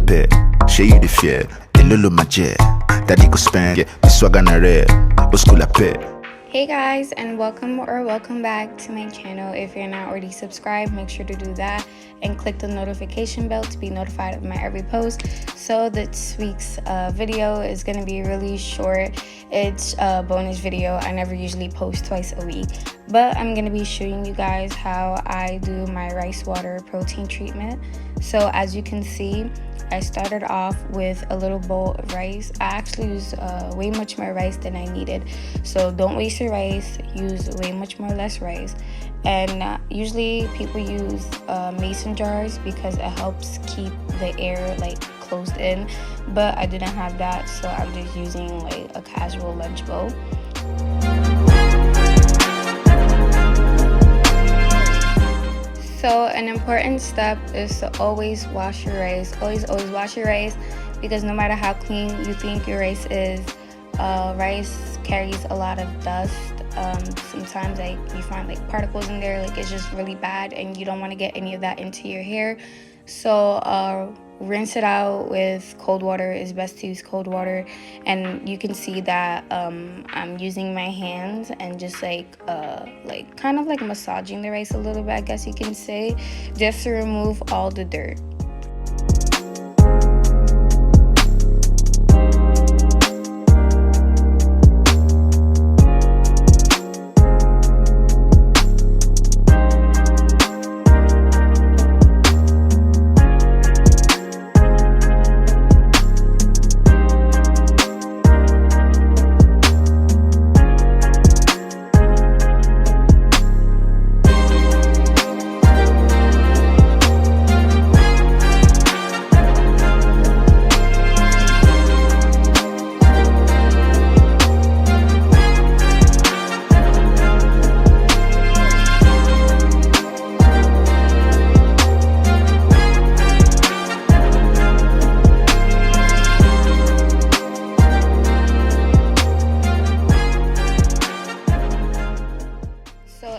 pay. Share you the fear. Elolo maje. Daddy go spend. Yeah, this swagger na rare. School pay. Hey guys, and welcome back to my channel. If you're not already subscribed, make sure to do that and click the notification bell to be notified of my every post. So this week's video is going to be really short. It's a bonus video. I never usually post twice a week, but I'm going to be showing you guys how I do my rice water protein treatment. So as you can see, I started off with a little bowl of rice. I actually used way much more rice than I needed. So don't waste your rice, use way much more less rice. And usually people use mason jars because it helps keep the air like closed in. But I didn't have that, so I'm just using like a casual lunch bowl. So an important step is to always wash your rice. Always wash your rice, because no matter how clean you think your rice is, rice carries a lot of dust. Sometimes like you find like particles in there, like it's just really bad, and you don't want to get any of that into your hair. So rinse it out with cold water. It's best to use cold water, and you can see that I'm using my hands and just like kind of like massaging the rice a little bit, I guess you can say, just to remove all the dirt.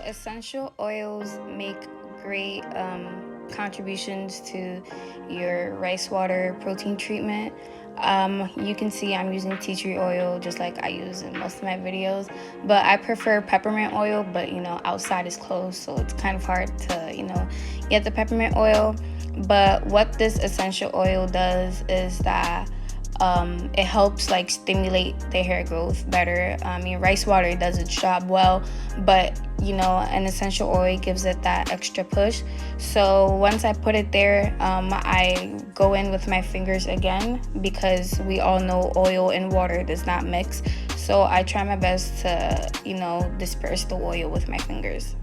Essential oils make great contributions to your rice water protein treatment. You can see I'm using tea tree oil just like I use in most of my videos, but I prefer peppermint oil, but you know, outside is closed, so it's kind of hard to, you know, get the peppermint oil. But what this essential oil does is that it helps like stimulate the hair growth better. I mean, rice water does its job well, but you know, an essential oil gives it that extra push. So once I put it there, I go in with my fingers again, because we all know oil and water does not mix. So I try my best to, you know, disperse the oil with my fingers.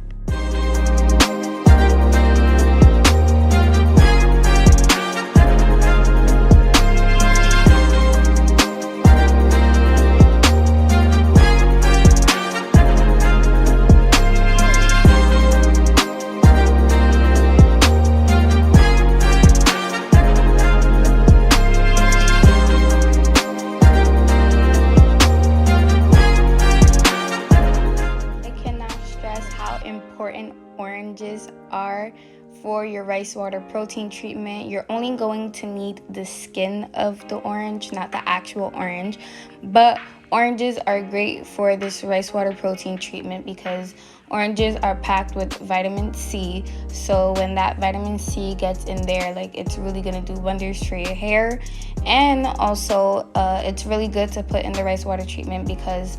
Important oranges are for your rice water protein treatment. You're only going to need the skin of the orange, not the actual orange, but oranges are great for this rice water protein treatment because oranges are packed with vitamin C. So when that vitamin C gets in there, like, it's really gonna do wonders for your hair. And also it's really good to put in the rice water treatment because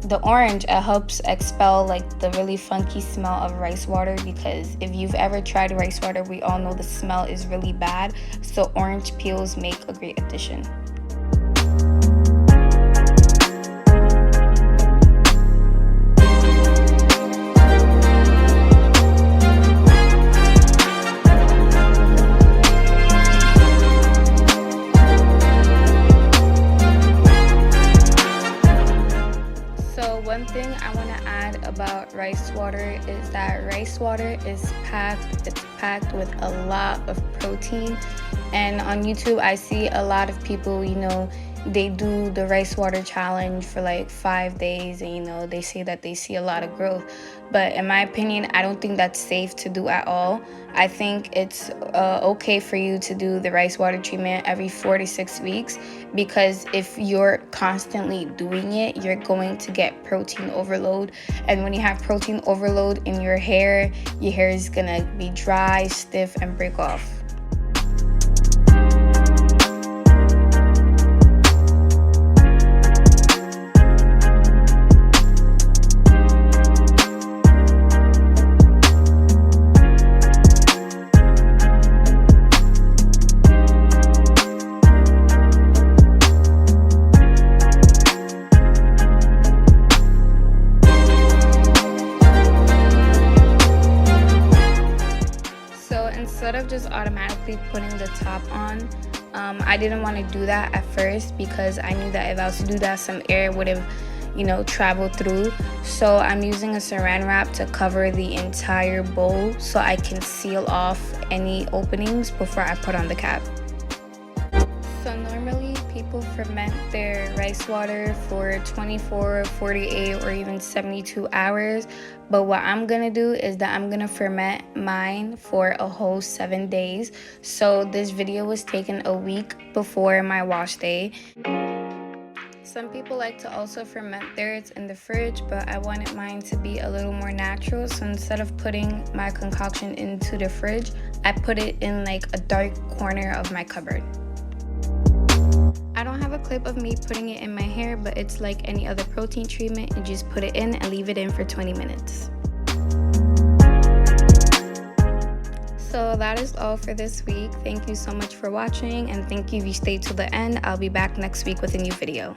the orange, it helps expel like the really funky smell of rice water, because if you've ever tried rice water, we all know the smell is really bad. So orange peels make a great addition. One thing I want to add about rice water is that rice water is packed with a lot of protein. And on YouTube I see a lot of people, you know, they do the rice water challenge for like 5 days, and you know, they say that they see a lot of growth. but in my opinion, I don't think that's safe to do at all. I think it's okay for you to do the rice water treatment every 4 to 6 weeks, because if you're constantly doing it, you're going to get protein overload. And when you have protein overload in your hair is gonna be dry, stiff, and break off. Instead of just automatically putting the top on, I didn't want to do that at first because I knew that if I was to do that, some air would have, traveled through. So I'm using a saran wrap to cover the entire bowl so I can seal off any openings before I put on the cap. So normally people ferment their rice water for 24, 48, or even 72 hours. But what I'm gonna do is that I'm gonna ferment mine for a whole 7 days. So this video was taken a week before my wash day. Some people like to also ferment theirs in the fridge, but I wanted mine to be a little more natural. So instead of putting my concoction into the fridge, I put it in like a dark corner of my cupboard. I don't have a clip of me putting it in my hair, but it's like any other protein treatment. You just put it in and leave it in for 20 minutes. So that is all for this week. Thank you so much for watching, and thank you if you stayed till the end. I'll be back next week with a new video.